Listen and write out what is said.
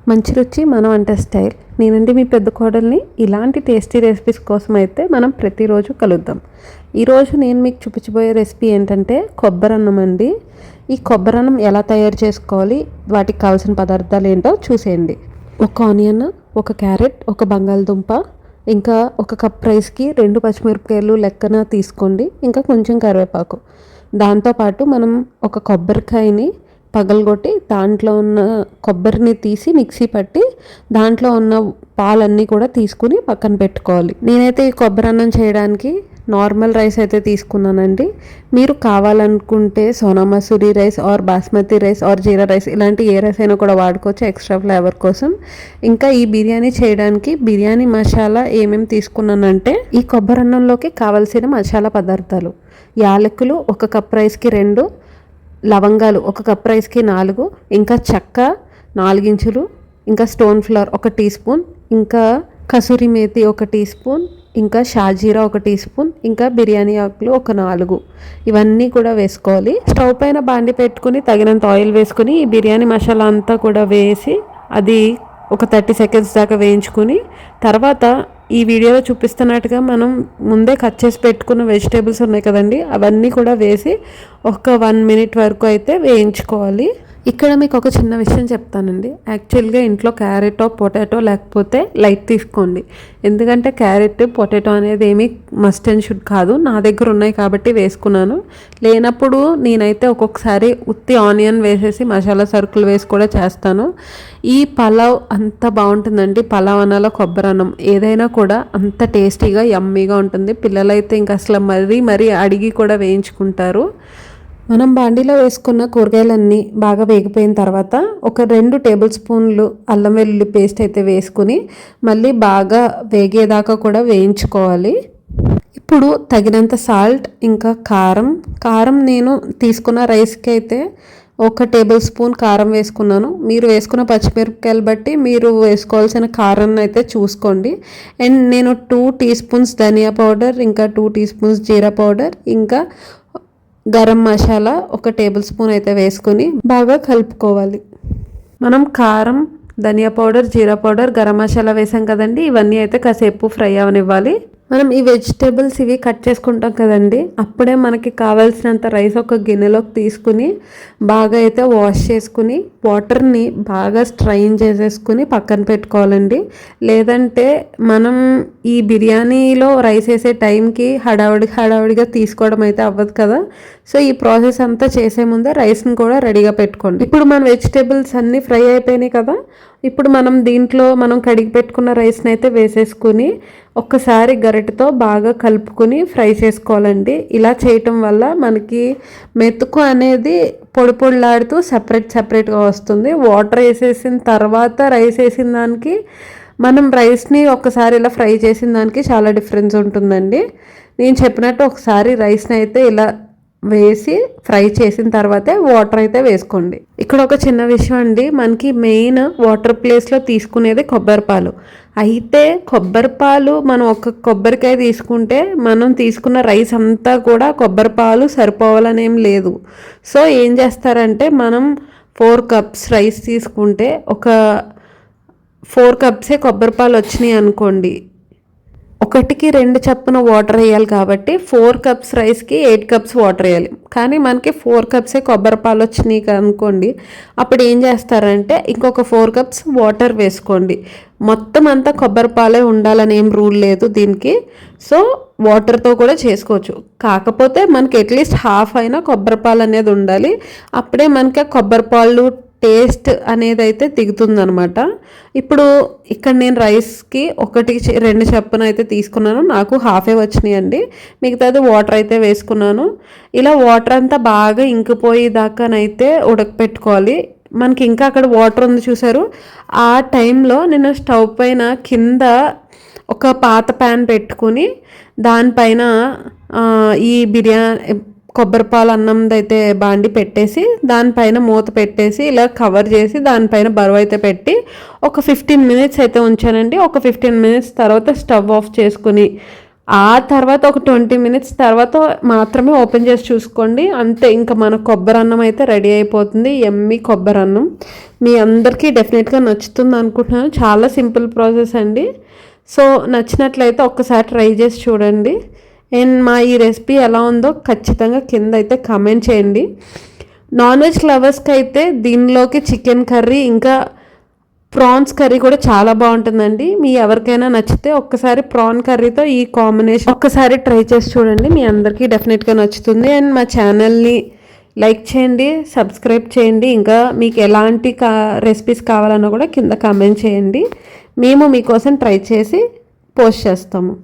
మంచి రుచి మన వంట స్టైల్. నేనండి మీ పెద్ద కోడల్ని. ఇలాంటి టేస్టీ రెసిపీస్ కోసం అయితే మనం ప్రతిరోజు కలుద్దాం. ఈరోజు నేను మీకు చూపించబోయే రెసిపీ ఏంటంటే కొబ్బరన్నం అండి. ఈ కొబ్బరన్నం ఎలా తయారు చేసుకోవాలి, వాటికి కావాల్సిన పదార్థాలు ఏంటో చూసేయండి. ఒక ఆనియన్, ఒక క్యారెట్, ఒక బంగాళదుంప, ఇంకా ఒక కప్ రైస్కి 2 పచ్చిమిరపకాయలు లెక్కన తీసుకోండి. ఇంకా కొంచెం కరివేపాకు. దాంతోపాటు మనం ఒక కొబ్బరికాయని పగలగొట్టి దాంట్లో ఉన్న కొబ్బరిని తీసి మిక్సీ పట్టి దాంట్లో ఉన్న పాలన్నీ కూడా తీసుకుని పక్కన పెట్టుకోవాలి. నేనైతే ఈ కొబ్బరి అన్నం చేయడానికి నార్మల్ రైస్ అయితే తీసుకున్నానండి. మీరు కావాలనుకుంటే Sona Masuri rice or basmati rice or jeera rice ఇలాంటి ఏ రైస్ అయినా కూడా వాడుకోవచ్చు ఎక్స్ట్రా ఫ్లేవర్ కోసం. ఇంకా ఈ బిర్యానీ చేయడానికి బిర్యానీ మసాలా ఏమేమి తీసుకున్నానంటే ఈ కొబ్బరి అన్నంలోకి కావాల్సిన మసాలా పదార్థాలు: యాలకులు ఒక కప్ రైస్కి 2, లవంగాలు ఒక కప్ రైస్కి 4, ఇంకా చెక్క 4 ఇంచులు, ఇంకా స్టోన్ ఫ్లవర్ 1 టీ స్పూన్, ఇంకా కసూరి మేతి 1 టీ స్పూన్, ఇంకా షాజీరా 1 టీ స్పూన్, ఇంకా బిర్యానీ ఆకులు ఒక 4. ఇవన్నీ కూడా వేసుకోవాలి. స్టవ్ పైన బాండి పెట్టుకుని తగినంత ఆయిల్ వేసుకుని ఈ బిర్యానీ మసాలా అంతా కూడా వేసి అది ఒక 30 సెకండ్స్ దాకా వేయించుకుని తర్వాత ఈ వీడియోలో చూపిస్తున్నట్టుగా మనం ముందే కట్ చేసి పెట్టుకున్న వెజిటేబుల్స్ ఉన్నాయి కదండి, అవన్నీ కూడా వేసి ఒక 1 మినిట్ వరకు అయితే వేయించుకోవాలి. ఇక్కడ మీకు ఒక చిన్న విషయం చెప్తానండి. యాక్చువల్గా ఇంట్లో క్యారెట్ పొటాటో లేకపోతే లైట్ తీసుకోండి. ఎందుకంటే క్యారెట్ పొటాటో అనేది ఏమీ మస్ట్ అండ్ షుడ్ కాదు. నా దగ్గర ఉన్నాయి కాబట్టి వేసుకున్నాను. లేనప్పుడు నేనైతే ఒక్కొక్కసారి ఉత్తి ఆనియన్ వేసేసి మసాలా సరుకులు వేసి కూడా చేస్తాను. ఈ పలావ్ అంత బాగుంటుందండి. పలావ్ అనాలో కొబ్బరి అన్నం ఏదైనా కూడా అంత టేస్టీగా యమ్మీగా ఉంటుంది. పిల్లలైతే ఇంకా అసలు మరీ అడిగి కూడా వేయించుకుంటారు. మనం బాండీలో వేసుకున్న కూరగాయలన్నీ బాగా వేగిపోయిన తర్వాత ఒక 2 టేబుల్ స్పూన్లు అల్లం వెల్లుల్లి పేస్ట్ అయితే వేసుకుని మళ్ళీ బాగా వేగేదాకా కూడా వేయించుకోవాలి. ఇప్పుడు తగినంత సాల్ట్, ఇంకా కారం నేను తీసుకున్న రైస్కి అయితే 1 టేబుల్ స్పూన్ కారం వేసుకున్నాను. మీరు వేసుకున్న పచ్చిమిరపకాయలు బట్టి మీరు వేసుకోవాల్సిన కారాన్ని అయితే చూసుకోండి. అండ్ నేను 2 టీ స్పూన్స్ ధనియా పౌడర్, ఇంకా 2 టీ స్పూన్స్ జీరా పౌడర్, ఇంకా గరం మసాలా 1 టేబుల్ స్పూన్ అయితే వేసుకొని బాగా కలుపుకోవాలి. మనం కారం, ధనియా పౌడర్, జీరా పౌడర్, గరం మసాలా వేసాం కదండి, ఇవన్నీ అయితే కాసేపు ఫ్రై అవనివ్వాలి. మనం ఈ వెజిటేబుల్స్ ఇవి కట్ చేసుకుంటాం కదండి, అప్పుడే మనకి కావాల్సినంత రైస్ ఒక గిన్నెలోకి తీసుకుని బాగా అయితే వాష్ చేసుకుని వాటర్ని బాగా స్ట్రైన్ చేసేసుకుని పక్కన పెట్టుకోవాలండి. లేదంటే మనం ఈ బిర్యానీలో రైస్ వేసే టైంకి హడావుడిగా తీసుకోవడం అయితే అవ్వదు కదా. సో ఈ ప్రాసెస్ అంతా చేసే ముందే రైస్ని కూడా రెడీగా పెట్టుకోండి. ఇప్పుడు మన వెజిటేబుల్స్ అన్నీ ఫ్రై అయిపోయినాయి కదా. ఇప్పుడు దీంట్లో మనం కడిగి పెట్టుకున్న రైస్ని అయితే వేసేసుకుని ఒక్కసారి గరిటెతో బాగా కలుపుకొని ఫ్రై చేసుకోవాలండి. ఇలా చేయటం వల్ల మనకి మెతుకు అనేది పొడిలాడుతూ సపరేట్గా వస్తుంది. వాటర్ వేసేసిన తర్వాత రైస్ వేసిన దానికి మనం రైస్ని ఒక్కసారి ఇలా ఫ్రై చేసిన దానికి చాలా డిఫరెన్స్ ఉంటుందండి. నేను చెప్పినట్టు ఒకసారి రైస్ని అయితే ఇలా వేసి ఫ్రై చేసిన తర్వాతే వాటర్ అయితే వేసుకోండి. ఇక్కడ ఒక చిన్న విషయం అండి, మనకి మెయిన్ వాటర్ ప్లేస్లో తీసుకునేది కొబ్బరిపాలు. అయితే కొబ్బరిపాలు మనం ఒక కొబ్బరికాయ తీసుకుంటే మనం తీసుకున్న రైస్ అంతా కూడా కొబ్బరిపాలు సరిపోవాలనేం లేదు. సో ఏం చేస్తారంటే మనం 4 కప్స్ రైస్ తీసుకుంటే ఒక 4 కప్సే కొబ్బరిపాలు వచ్చినాయి అనుకోండి, 1కి 2 చప్పున వాటర్ వేయాలి కాబట్టి 4 కప్స్ రైస్కి 8 కప్స్ వాటర్ వేయాలి. కానీ మనకి 4 కప్సే కొబ్బరిపాలు వచ్చినాయి అనుకోండి, అప్పుడు ఏం చేస్తారంటే ఇంకొక 4 కప్స్ వాటర్ వేసుకోండి. మొత్తం అంతా కొబ్బరిపాలే ఉండాలని ఏం రూల్ లేదు దీనికి. సో వాటర్తో కూడా చేసుకోవచ్చు. కాకపోతే మనకి అట్లీస్ట్ హాఫ్ అయినా కొబ్బరిపాలు అనేది ఉండాలి. అప్పుడే మనకి కొబ్బరిపాలు టేస్ట్ అనేది అయితే దిగుతుందనమాట. ఇప్పుడు ఇక్కడ నేను రైస్కి 1కి 2 చప్పున అయితే తీసుకున్నాను. నాకు హాఫే వచ్చినాయండి. మిగతాది వాటర్ అయితే వేసుకున్నాను. ఇలా వాటర్ అంతా బాగా ఇంకిపోయేదాకానైతే ఉడకపెట్టుకోవాలి. మనకి ఇంకా అక్కడ వాటర్ ఉంది చూసారు. ఆ టైంలో నేను స్టవ్ పైన కింద ఒక పాత ప్యాన్ పెట్టుకుని దానిపైన ఈ కొబ్బరిపాలు అన్నంది అయితే బాండి పెట్టేసి దానిపైన మూత పెట్టేసి ఇలా కవర్ చేసి దానిపైన బరువు అయితే పెట్టి ఒక 15 మినిట్స్ అయితే ఉంచానండి. ఒక 15 మినిట్స్ తర్వాత స్టవ్ ఆఫ్ చేసుకుని ఆ తర్వాత ఒక 20 మినిట్స్ తర్వాత మాత్రమే ఓపెన్ చేసి చూసుకోండి. అంతే, ఇంకా మన కొబ్బరి అన్నం అయితే రెడీ అయిపోతుంది. ఎమ్మి కొబ్బరి అన్నం మీ అందరికీ డెఫినెట్గా నచ్చుతుంది అనుకుంటున్నాను. చాలా సింపుల్ ప్రాసెస్ అండి. సో నచ్చినట్లయితే ఒక్కసారి ట్రై చేసి చూడండి. అండ్ మా ఈ రెసిపీ ఎలా ఉందో ఖచ్చితంగా కింద అయితే కామెంట్ చేయండి. నాన్ వెజ్ లవర్స్కి అయితే దీనిలోకి చికెన్ కర్రీ ఇంకా ప్రాన్స్ కర్రీ కూడా చాలా బాగుంటుందండి. మీ ఎవరికైనా నచ్చితే ఒక్కసారి ప్రాన్ కర్రీతో ఈ కాంబినేషన్ ఒక్కసారి ట్రై చేసి చూడండి. మీ అందరికీ డెఫినెట్గా నచ్చుతుంది. అండ్ మా ఛానల్ని లైక్ చేయండి, సబ్స్క్రైబ్ చేయండి. ఇంకా మీకు ఎలాంటి రెసిపీస్ కావాలన్నా కూడా కింద కామెంట్ చేయండి. మేము మీకోసం ట్రై చేసి పోస్ట్ చేస్తాము.